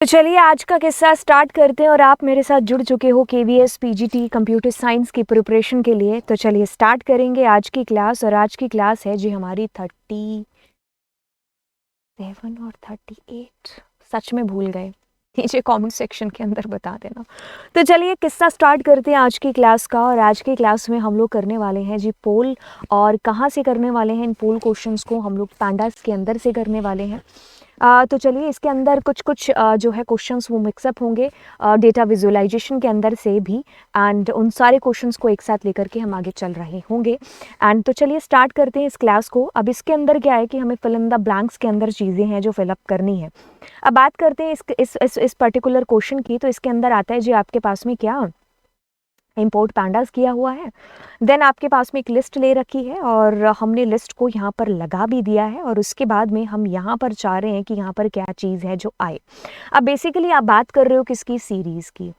तो चलिए आज का किस्सा स्टार्ट करते हैं और आप मेरे साथ जुड़ चुके हो केवीएस पीजीटी कंप्यूटर साइंस की प्रिपरेशन के लिए। तो चलिए स्टार्ट करेंगे आज की क्लास। और आज की क्लास है जी हमारी 37 और 38, सच में भूल गए, नीचे कमेंट सेक्शन के अंदर बता देना। तो चलिए किस्सा स्टार्ट करते हैं आज की क्लास का। और आज की क्लास में हम लोग करने वाले हैं जी पोल। और कहाँ से करने वाले हैं इन पोल क्वेश्चंस को? हम लोग पैंडास के अंदर से करने वाले हैं। तो चलिए इसके अंदर कुछ जो है क्वेश्चंस वो मिक्सअप होंगे डेटा विजुअलाइजेशन के अंदर से भी। एंड उन सारे क्वेश्चंस को एक साथ लेकर के हम आगे चल रहे होंगे। एंड तो चलिए स्टार्ट करते हैं इस क्लास को। अब इसके अंदर क्या है कि हमें फिल इन द ब्लैंक्स के अंदर चीज़ें हैं जो फिलअप करनी है। अब बात करते हैं इस पर्टिकुलर क्वेश्चन की। तो इसके अंदर आता है जी आपके पास में क्या इंपोर्ट पैंडास किया हुआ है। देन आपके पास में एक लिस्ट ले रखी है और हमने लिस्ट को यहाँ पर लगा भी दिया है। और उसके बाद में हम यहाँ पर चाह रहे हैं कि यहाँ पर क्या चीज़ है जो आए। अब बेसिकली आप बात कर रहे हो किसकी? सीरीज़ की।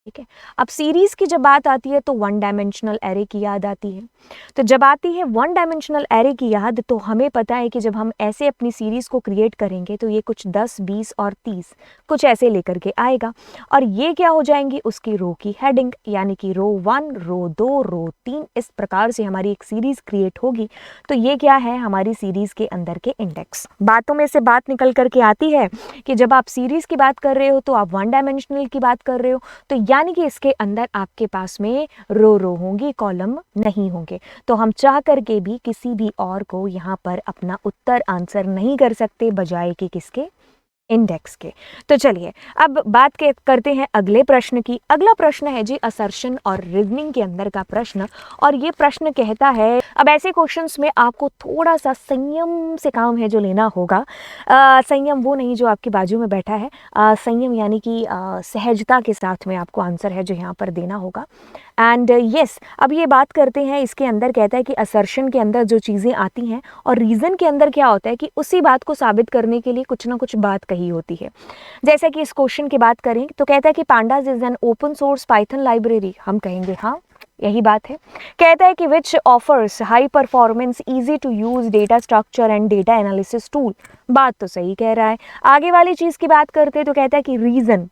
ठीक है। अब सीरीज की जब बात आती है तो वन डायमेंशनल एरे की याद आती है। तो जब आती है वन डायमेंशनल एरे की याद, तो हमें पता है कि जब हम ऐसे अपनी सीरीज को क्रिएट करेंगे तो ये कुछ 10, 20 और 30 कुछ ऐसे लेकर के आएगा। और ये क्या हो जाएंगी? उसकी रो की हेडिंग, यानी कि रो 1, रो 2, रो 3, इस प्रकार से हमारी एक सीरीज क्रिएट होगी। तो ये क्या है? हमारी सीरीज के अंदर के इंडेक्स। बातों में से बात निकल करके आती है कि जब आप सीरीज की बात कर रहे हो तो आप वन डायमेंशनल की बात कर रहे हो, तो यानी कि इसके अंदर आपके पास में रो होंगी, कॉलम नहीं होंगे। तो हम चाह करके भी किसी भी और को यहाँ पर अपना उत्तर आंसर नहीं कर सकते बजाय कि किसके? इंडेक्स के। तो चलिए अब बात करते हैं अगले प्रश्न की। अगला प्रश्न है जी असर्शन और रीजनिंग के अंदर का प्रश्न। और ये प्रश्न कहता है, अब ऐसे क्वेश्चंस में आपको थोड़ा सा संयम से काम है जो लेना होगा। संयम वो नहीं जो आपके बाजू में बैठा है, संयम यानी कि सहजता के साथ में आपको आंसर है जो यहाँ पर देना होगा। एंड यस, अब ये बात करते हैं। इसके अंदर कहता है कि असर्शन के अंदर जो चीज़ें आती हैं और रीज़न के अंदर क्या होता है कि उसी बात को साबित करने के लिए कुछ ना कुछ बात कही होती है। जैसे कि इस क्वेश्चन की बात करें तो कहता है कि pandas is an open source Python library. हम कहेंगे हाँ, यही बात है। कहता है कि which offers high performance easy to use data structure and data analysis tool. बात तो सही कह रहा है। आगे वाली चीज़ की बात करते हैं तो कहता है कि reason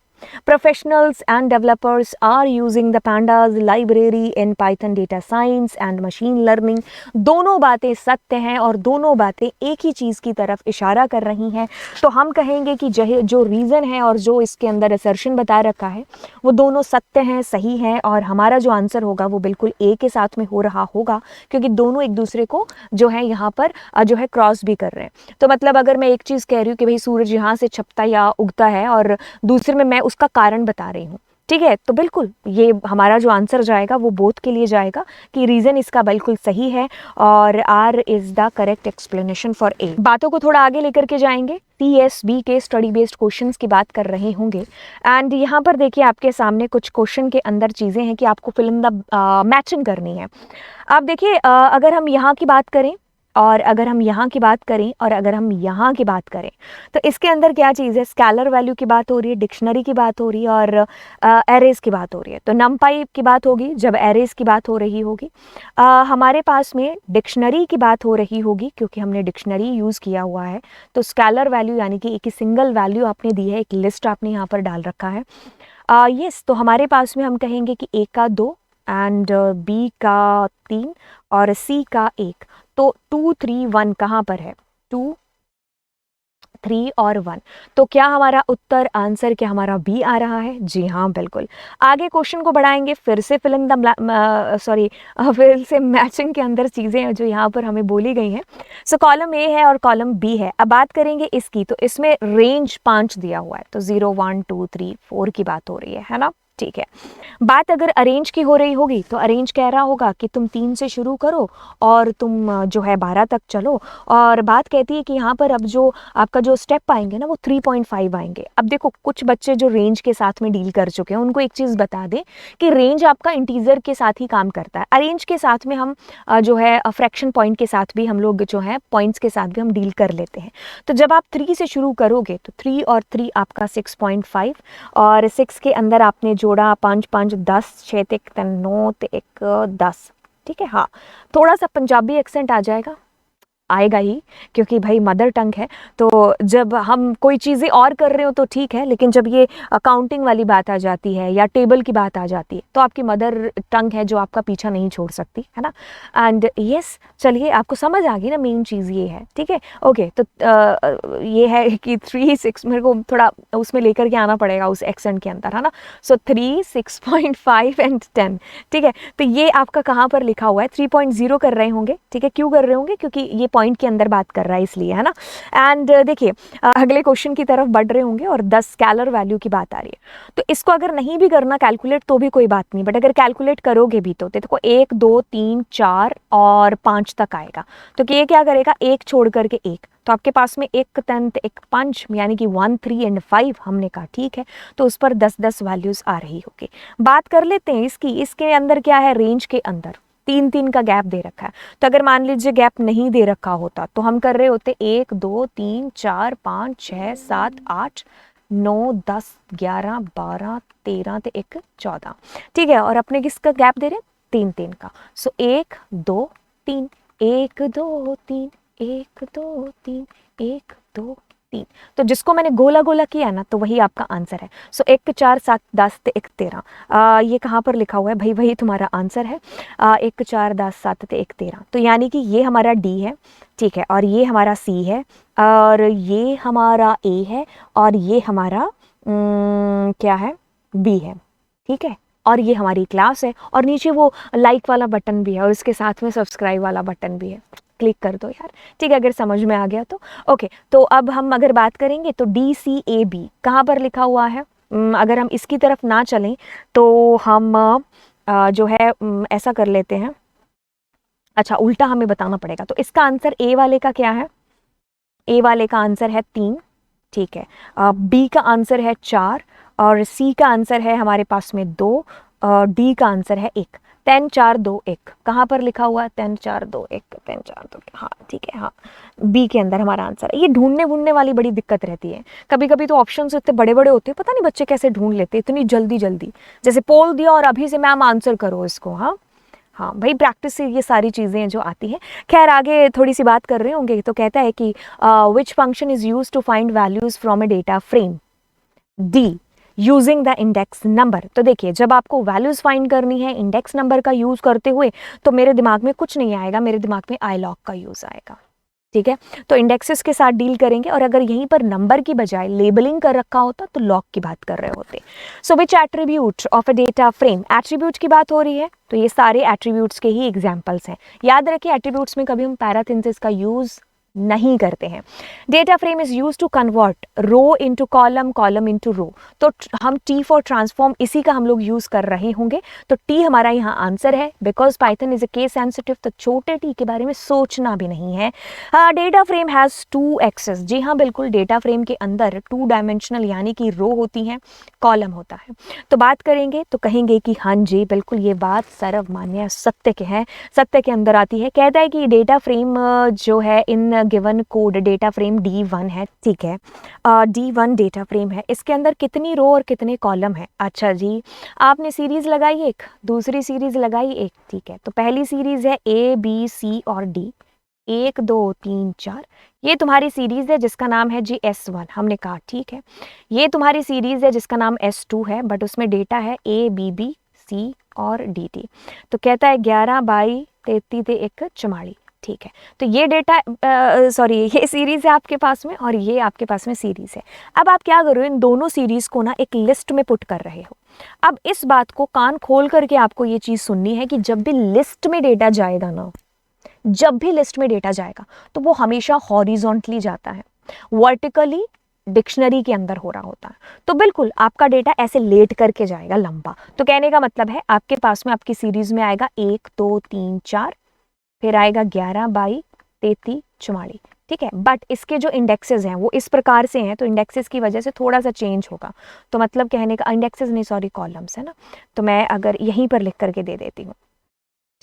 professionals and developers are using the pandas library in python data science and machine learning। दोनों बातें सत्य हैं और दोनों बातें एक ही चीज़ की तरफ इशारा कर रही हैं। तो हम कहेंगे कि जो रीज़न है और जो इसके अंदर असर्शन बता रखा है वो दोनों सत्य हैं, सही हैं। और हमारा जो आंसर होगा वो बिल्कुल ए के साथ में हो रहा होगा, क्योंकि दोनों एक दूसरे को जो है यहाँ पर जो है क्रॉस भी कर रहे हैं। तो मतलब अगर मैं एक चीज़ कह रही हूँ कि भाई सूरज यहाँ से छपता या उगता है और दूसरे में मैं उसका कारण बता रही हूँ, ठीक है, तो बिल्कुल ये हमारा जो आंसर जाएगा वो बोथ के लिए जाएगा कि रीज़न इसका बिल्कुल सही है और R is the correct explanation for A. बातों को थोड़ा आगे लेकर के जाएंगे। TSB के स्टडी बेस्ड क्वेश्चंस की बात कर रहे होंगे। एंड यहाँ पर देखिए आपके सामने कुछ क्वेश्चन के अंदर चीज़ें हैं कि आपको फिल इन द मैचिंग करनी है। आप देखिए अगर हम यहाँ की बात करें और अगर हम यहाँ की बात करें और अगर हम यहाँ की बात करें तो इसके अंदर क्या चीज़ है? स्केलर वैल्यू की बात हो रही है, डिक्शनरी की बात हो रही है और एरेज की बात हो रही है। तो नमपाई की बात होगी जब एरेज की बात हो रही होगी। हमारे पास में डिक्शनरी की बात हो रही होगी क्योंकि हमने डिक्शनरी यूज़ किया हुआ है। तो स्केलर वैल्यू यानी कि एक ही सिंगल वैल्यू आपने दी है, एक लिस्ट आपने यहाँ पर डाल रखा है। यस, तो हमारे पास में हम कहेंगे कि ए का 2 एंड बी का 3 और सी का 1। तो 2, 3, 1 कहाँ पर है? 2, 3 और 1। तो क्या हमारा उत्तर आंसर क्या हमारा बी आ रहा है? जी हाँ, बिल्कुल। आगे क्वेश्चन को बढ़ाएंगे, फिर से फिल इन द फिर से मैचिंग के अंदर चीज़ें हैं जो यहाँ पर हमें बोली गई हैं। सो कॉलम ए है और कॉलम बी है। अब बात करेंगे इसकी, तो इसमें रेंज 5 दिया हुआ है। तो 0, 1, 2, 3, 4 की बात हो रही है ना? ठीक है। बात अगर अरेंज की हो रही होगी तो अरेंज कह रहा होगा कि तुम 3 से शुरू करो और तुम जो है 12 तक चलो। और बात कहती है कि यहाँ पर अब जो आपका जो स्टेप आएंगे ना वो 3.5 आएंगे। अब देखो कुछ बच्चे जो रेंज के साथ में डील कर चुके हैं उनको एक चीज़ बता दें कि रेंज आपका इंटीजर के साथ ही काम करता है। अरेंज के साथ में हम जो है फ्रैक्शन पॉइंट के साथ भी हम लोग जो है पॉइंट्स के साथ भी हम डील कर लेते हैं। तो जब आप 3 से शुरू करोगे तो 3 और 3 आपका 6.5 और 6 के अंदर आपने जोड़ा 5, 5, 10, 6 1 9 1 10। ठीक है। हाँ, थोड़ा सा पंजाबी एक्सेंट आ जाएगा। आएगा ही, क्योंकि भाई मदर टंग है। तो जब हम कोई चीज़ें और कर रहे हो तो ठीक है, लेकिन जब ये अकाउंटिंग वाली बात आ जाती है या टेबल की बात आ जाती है तो आपकी मदर टंग है जो आपका पीछा नहीं छोड़ सकती, है ना। एंड यस, चलिए आपको समझ आ गई ना, मेन चीज़ ये है, ठीक है। ओके, तो ये है कि 3, 6 मेरे को थोड़ा उसमें लेकर के आना पड़ेगा उस एक्सेंट के अंदर, है ना। सो 3, 6.5 एंड 10, ठीक है। तो ये आपका कहाँ पर लिखा हुआ है, 3.0 कर रहे होंगे, ठीक है। क्यों कर रहे होंगे, क्योंकि ये पॉइंट के अंदर बात कर रहा है इसलिए, है ना। एंड देखिए अगले क्वेश्चन की तरफ बढ़ रहे होंगे और 10 स्केलर वैल्यू की बात आ रही है। तो इसको अगर नहीं भी करना कैलकुलेट तो भी कोई बात नहीं, बट अगर कैलकुलेट करोगे भी तो देखो 1, 2, 3, 4 और 5 तक आएगा। तो ये क्या करेगा, एक छोड़ करके एक, तो आपके पास में एक 10 एक 5 यानी कि 1, 3 एंड 5, हमने कहा ठीक है। तो उस पर 10-10 वैल्यूज आ रही होगी। बात कर लेते हैं इसकी, इसके अंदर क्या है, रेंज के अंदर 3-3 का गैप दे रखा है। तो अगर मान लीजिए गैप नहीं दे रखा होता तो हम कर रहे होते 1, 2, 3, 4, 5, 6, 7, 8, 9, 10, 11, 12, 13 तो 1, 14, ठीक है। और अपने किसका गैप दे रहे हैं, 3-3 का। सो 1, 2, 3, 1, 2, 3, 1, 2, 3, 1, 2, 3। तो जिसको मैंने गोला गोला किया ना तो वही आपका आंसर है। सो 1, 4, 7, 10 ते 1, 13। ये कहाँ पर लिखा हुआ है भाई, वही तुम्हारा आंसर है। 1, 4, 10, 7 ते 1, 13। तो यानी कि ये हमारा डी है, ठीक है, और ये हमारा सी है, और ये हमारा ए है, और ये हमारा क्या है, बी है, ठीक है। और ये हमारी क्लास है, और नीचे वो लाइक वाला बटन भी है, और इसके साथ में सब्सक्राइब वाला बटन भी है, क्लिक कर दो यार, ठीक है, अगर समझ में आ गया तो। ओके, तो अब हम अगर बात करेंगे तो DCAB कहाँ पर लिखा हुआ है। अगर हम इसकी तरफ ना चलें तो हम जो है ऐसा कर लेते हैं, अच्छा उल्टा हमें बताना पड़ेगा। तो इसका आंसर ए वाले का क्या है, ए वाले का आंसर है 3, ठीक है। बी का आंसर है 4, और सी का आंसर है हमारे पास में 2, डी का आंसर है 1। 10, 4, 2, 1 कहाँ पर लिखा हुआ है, 10, 4, 2, 1, 10, 4, 2, हाँ ठीक है, हाँ बी के अंदर हमारा आंसर है। ये ढूंढने वाली बड़ी दिक्कत रहती है, कभी कभी तो ऑप्शंस इतने बड़े बड़े होते हैं, पता नहीं बच्चे कैसे ढूंढ लेते हैं इतनी जल्दी जल्दी, जैसे पोल दिया और अभी से मैम आंसर करो इसको। हाँ हाँ भाई, प्रैक्टिस से ये सारी चीज़ें जो आती हैं। खैर आगे थोड़ी सी बात कर रहे होंगे, तो कहता है कि which function is use to find values from a data frame, D using the index number. तो देखिए जब आपको वैल्यूज फाइंड करनी है इंडेक्स नंबर का यूज करते हुए, तो मेरे दिमाग में कुछ नहीं आएगा, मेरे दिमाग में आईलॉग का यूज आएगा, ठीक है। तो इंडेक्सेस के साथ डील करेंगे, और अगर यहीं पर नंबर की बजाय लेबलिंग कर रखा होता तो लॉग की बात कर रहे होते। So which attribute of a data frame, attribute की बात हो रही है, तो ये सारे एट्रीब्यूट्स के ही एग्जांपल्स हैं। याद रखिए एट्रीब्यूट्स में कभी हम पैराथिंसिस का यूज नहीं करते हैं। Data frame is use to convert row into column, column into row. तो हम टी फॉर ट्रांसफॉर्म इसी का हम लोग यूज कर रहे होंगे। तो टी हमारा यहाँ आंसर है, because Python is a case sensitive, तो छोटे टी के बारे में सोचना भी नहीं है। डेटा फ्रेम हैज 2 एक्सेस, जी हाँ बिल्कुल, डेटा फ्रेम के अंदर 2 डायमेंशनल यानी कि रो होती हैं, कॉलम होता है। तो बात करेंगे तो कहेंगे कि हाँ जी बिल्कुल ये बात सर्वमान्य सत्य के है, सत्य के अंदर आती है। कहता है कि डेटा फ्रेम जो है in given code data frame D1 है, ठीक है। D1 डेटा फ्रेम है, इसके अंदर कितनी रो और कितने कॉलम है। अच्छा जी, आपने सीरीज लगाई एक, दूसरी सीरीज लगाई एक, ठीक है। तो पहली सीरीज है A B C और D, 1 2 3 4, ये तुम्हारी सीरीज है जिसका नाम है जी S1, हमने कहा ठीक है। ये तुम्हारी सीरीज है जिसका नाम S2 है, बट उसमें डेटा है A B C और DT। तो कहता है 11 बाई 33 ते 1 44, ठीक है। तो ये डेटा सॉरी ये सीरीज है आपके पास में, और ये आपके पास में सीरीज है। अब आप क्या करो, इन दोनों सीरीज को ना एक लिस्ट में पुट कर रहे हो। अब इस बात को कान खोल करके आपको ये चीज सुननी है कि जब भी लिस्ट में डेटा जाएगा ना, जब भी लिस्ट में डेटा जाएगा तो वो हमेशा हॉरिजॉन्टली जाता है, वर्टिकली डिक्शनरी के अंदर हो रहा होता है। तो बिल्कुल आपका डेटा ऐसे लेट करके जाएगा लंबा। तो कहने का मतलब है आपके पास में आपकी सीरीज में आएगा 1 2 3 4, फिर आएगा 11 बाई 33 44, ठीक है। बट इसके जो इंडेक्सेस हैं वो इस प्रकार से हैं, तो इंडेक्सेस की वजह से थोड़ा सा चेंज होगा। तो मतलब कहने का इंडेक्सेस नहीं, सॉरी कॉलम्स है ना, तो मैं अगर यहीं पर लिख करके दे देती हूँ,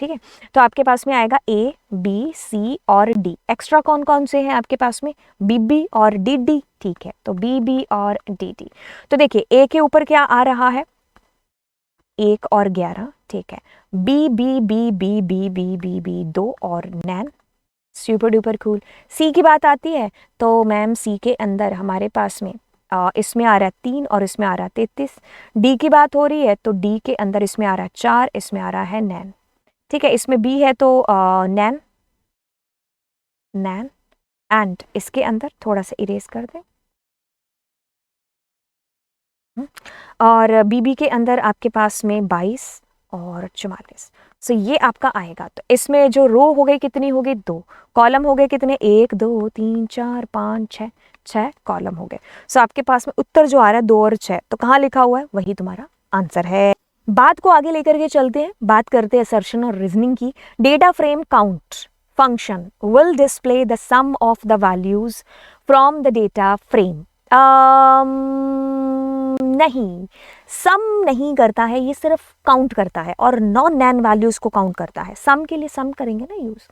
ठीक है। तो आपके पास में आएगा A B C और D, एक्स्ट्रा कौन कौन से हैं आपके पास में, BB और DD, ठीक है। तो BB और DD, तो देखिए A के ऊपर क्या आ रहा है, 1 और 11, ठीक है। B B B B B B B B 2 और नैन सुपर डुपर कूल। सी की बात आती है तो मैम सी के अंदर हमारे पास में इसमें आ रहा है 3 और इसमें आ रहा है 33। डी की बात हो रही है तो डी के अंदर इसमें आ रहा है 4, इसमें आ रहा है नैन। ठीक है, इसमें बी है तो नैन नैन एंड इसके अंदर थोड़ा सा इरेज कर दें। और बीबी के अंदर आपके पास में 22 और 44। सो ये आपका आएगा। तो इसमें जो रो हो गई कितनी हो गई 2, कॉलम हो गए कितने 1 2 3 4 5 6, 6 कॉलम हो गए। सो आपके पास में उत्तर जो आ रहा है 2 और 6, तो कहाँ लिखा हुआ है वही तुम्हारा आंसर है। बात को आगे लेकर के चलते हैं, बात करते हैं असर्शन और रीजनिंग की। Data frame count function will display the sum of the values from the data frame. नहीं, सम नहीं करता है, ये सिर्फ काउंट करता है और नॉन नैन वैल्यूज को काउंट करता है। सम के लिए सम करेंगे ना यूज।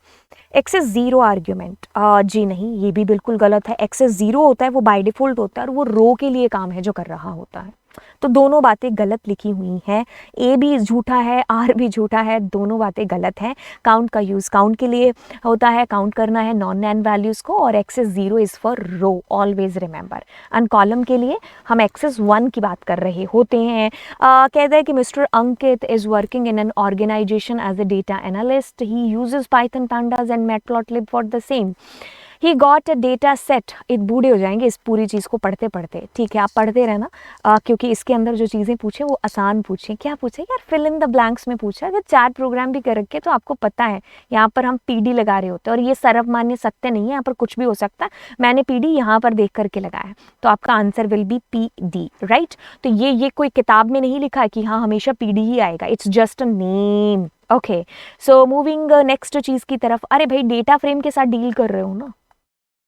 एक्सेस 0 आर्ग्यूमेंट, जी नहीं, ये भी बिल्कुल गलत है। एक्सेस 0 होता है वो बाय डिफॉल्ट होता है और वो रो के लिए काम है जो कर रहा होता है। तो दोनों बातें गलत लिखी हुई हैं। ए भी झूठा है, आर भी झूठा है, दोनों बातें गलत हैं। काउंट का यूज़ काउंट के लिए होता है, काउंट करना है नॉन नैन वैल्यूज़ को, और axis 0 is for row, always remember. And column के लिए हम एक्सेस 1 की बात कर रहे होते हैं। कहता है कि Mister Ankit is working in an organisation as a data analyst. He uses Python pandas and matplotlib for the same. He got a data set. एक बूढ़े हो जाएंगे इस पूरी चीज़ को पढ़ते पढ़ते। ठीक है, आप पढ़ते रहना, क्योंकि इसके अंदर जो चीज़ें पूछे वो आसान पूछे। क्या पूछे यार, फिल इन द ब्लैंक्स में पूछा। अगर चैट प्रोग्राम भी कर रखे तो आपको पता है यहाँ पर हम पीडी लगा रहे होते हैं, और ये सर्वमान्य सत्य नहीं है, यहाँ पर कुछ भी हो सकता है। मैंने पीडी यहाँ पर देख करके लगाया है, तो आपका answer will be PD, right. तो ये कोई किताब में नहीं लिखा है कि हाँ हमेशा पीडी ही आएगा, it's just a name. Okay, so moving next चीज़ की तरफ। अरे भाई, डेटा फ्रेम के साथ डील कर रहे हो ना,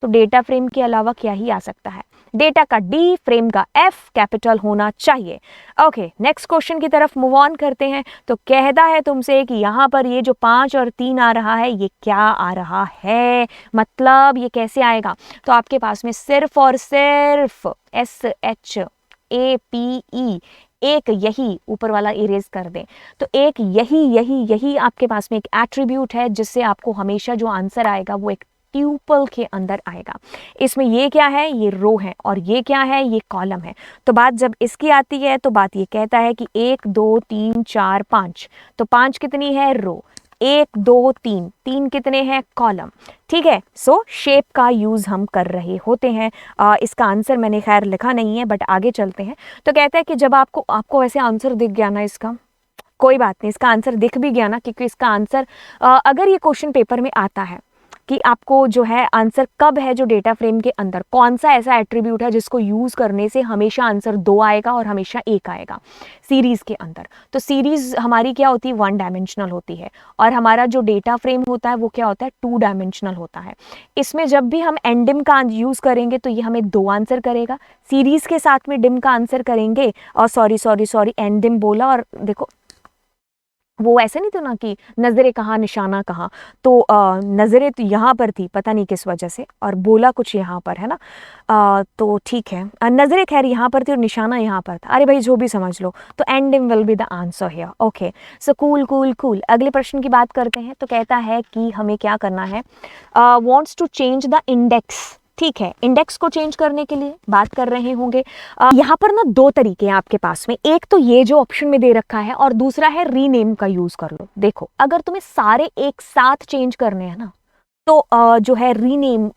तो डेटा फ्रेम के अलावा क्या ही आ सकता है। डेटा का डी, फ्रेम का एफ कैपिटल होना चाहिए। ओके, नेक्स्ट क्वेश्चन की तरफ मूव ऑन करते हैं। तो कहता है तुमसे कि यहाँ पर ये जो 5 और 3 आ रहा है, ये क्या आ रहा है, मतलब ये कैसे आएगा। तो आपके पास में सिर्फ और सिर्फ SHAPE, एक यही, ऊपर वाला इरेज कर दें, तो एक यही आपके पास में एक एट्रीब्यूट है जिससे आपको हमेशा जो आंसर आएगा वो एक ट्यूपल के अंदर आएगा। इसमें ये क्या है, ये रो है, और ये क्या है, ये कॉलम है। तो बात जब इसकी आती है तो बात ये कहता है कि 1 2 3 4 5, तो 5 कितनी है, रो। 1 2 3, 3 कितने हैं, कॉलम। ठीक है, सो शेप का यूज़ हम कर रहे होते हैं। इसका आंसर मैंने खैर लिखा नहीं है, बट आगे चलते हैं। तो कहता है कि जब आपको वैसे आंसर दिख गया ना इसका, कोई बात नहीं, इसका आंसर दिख भी गया ना, क्योंकि इसका आंसर अगर ये क्वेश्चन पेपर में आता है कि आपको जो है आंसर कब है, जो डेटा फ्रेम के अंदर कौन सा ऐसा एट्रीब्यूट है जिसको यूज़ करने से हमेशा आंसर 2 आएगा और हमेशा 1 आएगा सीरीज़ के अंदर। तो सीरीज़ हमारी क्या होती है, 1 डायमेंशनल होती है, और हमारा जो डेटा फ्रेम होता है वो क्या होता है, 2 डायमेंशनल होता है। इसमें जब भी हम एंडिम का यूज़ करेंगे तो ये हमें 2 आंसर करेगा। सीरीज़ के साथ में डिम का आंसर करेंगे, और सॉरी एंडिम बोला, और देखो वो ऐसे नहीं तो ना कि नज़रें कहाँ निशाना कहाँ, तो नज़रें तो यहाँ पर थी पता नहीं किस वजह से, और बोला कुछ यहाँ पर है ना, तो ठीक है, नज़रें खैर यहाँ पर थी और निशाना यहाँ पर था। अरे भाई जो भी समझ लो, तो ending will be the answer here. Okay, so cool. अगले प्रश्न की बात करते हैं। तो कहता है कि हमें क्या करना है, wants to change the index. ठीक है, इंडेक्स को चेंज करने के लिए बात कर रहे होंगे। यहाँ पर ना 2 तरीके हैं आपके पास में, एक तो ये जो ऑप्शन में दे रखा है, और दूसरा है रीनेम का यूज कर लो। देखो, अगर तुम्हें सारे एक साथ चेंज करने हैं ना, तो जो है रीनेम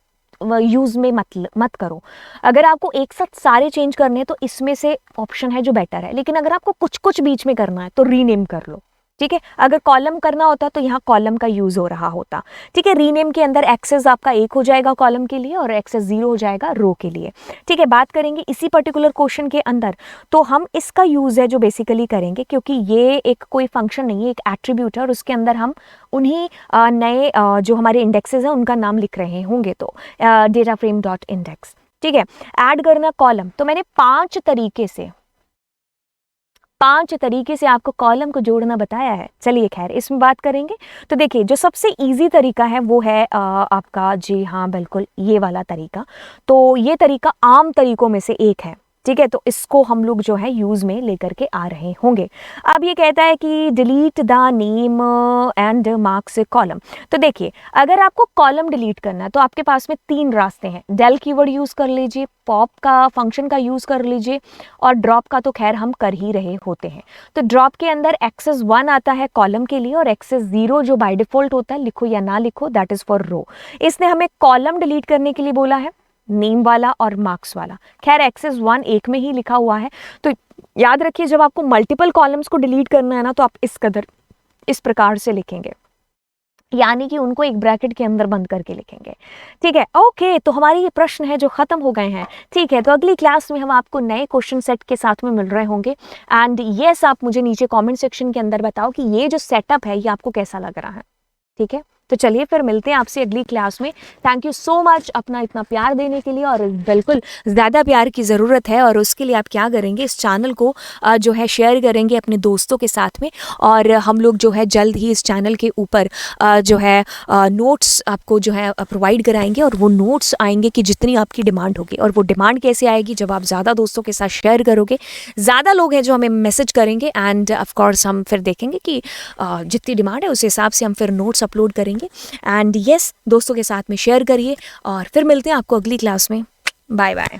यूज में मत करो। अगर आपको एक साथ सारे चेंज करने हैं तो इसमें से ऑप्शन है जो बेटर है, लेकिन अगर आपको कुछ कुछ बीच में करना है तो रीनेम कर लो। ठीक है, अगर कॉलम करना होता तो यहाँ कॉलम का यूज हो रहा होता। ठीक है, रीनेम के अंदर एक्सेस आपका 1 हो जाएगा कॉलम के लिए, और एक्सेस 0 हो जाएगा रो के लिए। ठीक है, बात करेंगे इसी पर्टिकुलर क्वेश्चन के अंदर, तो हम इसका यूज है जो बेसिकली करेंगे, क्योंकि ये एक कोई फंक्शन नहीं है, एक एट्रीब्यूट है, और उसके अंदर हम उन्हीं नए जो हमारे इंडेक्सेस हैं उनका नाम लिख रहे होंगे। तो डेटा फ्रेम डॉट इंडेक्स। ठीक है, ऐड करना कॉलम, तो मैंने 5 तरीके से आपको कॉलम को जोड़ना बताया है। चलिए खैर इसमें बात करेंगे। तो देखिए, जो सबसे इजी तरीका है वो है आपका, जी हाँ बिल्कुल, ये वाला तरीका। तो ये तरीका आम तरीकों में से एक है। ठीक है, तो इसको हम लोग जो है यूज में लेकर के आ रहे होंगे। अब ये कहता है कि delete the name and marks column. तो देखिए, अगर आपको कॉलम डिलीट करना है तो आपके पास में 3 रास्ते हैं। डेल कीवर्ड यूज कर लीजिए, पॉप का फंक्शन का यूज कर लीजिए, और ड्रॉप का तो खैर हम कर ही रहे होते हैं। तो ड्रॉप के अंदर एक्सेस 1 आता है कॉलम के लिए, और एक्सेस 0 जो बाय डिफॉल्ट होता है, लिखो या ना लिखो, दैट इज फॉर रो। इसने हमें कॉलम डिलीट करने के लिए बोला है, नेम वाला और मार्क्स वाला। खैर एक्सेस 1 एक में ही लिखा हुआ है, तो याद रखिए जब आपको मल्टीपल कॉलम्स को डिलीट करना है ना, तो आप इस प्रकार से लिखेंगे, यानी कि उनको एक ब्रैकेट के अंदर बंद करके लिखेंगे। ठीक है, ओके, तो हमारे ये प्रश्न है जो खत्म हो गए हैं। ठीक है, तो अगली क्लास में हम आपको नए क्वेश्चन सेट के साथ में मिल रहे होंगे। एंड यस, आप मुझे नीचे कमेंट सेक्शन के अंदर बताओ कि ये जो सेटअप है ये आपको कैसा लग रहा है। ठीक है, तो चलिए फिर मिलते हैं आपसे अगली क्लास में। थैंक यू सो मच अपना इतना प्यार देने के लिए, और बिल्कुल ज़्यादा प्यार की ज़रूरत है, और उसके लिए आप क्या करेंगे, इस चैनल को जो है शेयर करेंगे अपने दोस्तों के साथ में। और हम लोग जो है जल्द ही इस चैनल के ऊपर जो है नोट्स आपको जो है प्रोवाइड कराएंगे, और वो नोट्स आएंगे कि जितनी आपकी डिमांड होगी। और वो डिमांड कैसे आएगी, जब आप ज़्यादा दोस्तों के साथ शेयर करोगे, ज़्यादा लोग हैं जो हमें मैसेज करेंगे, एंड ऑफकोर्स हम फिर देखेंगे कि जितनी डिमांड है उस हिसाब से हम फिर नोट्स अपलोड करेंगे। एंड यस, दोस्तों के साथ में शेयर करिए, और फिर मिलते हैं आपको अगली क्लास में। Bye bye.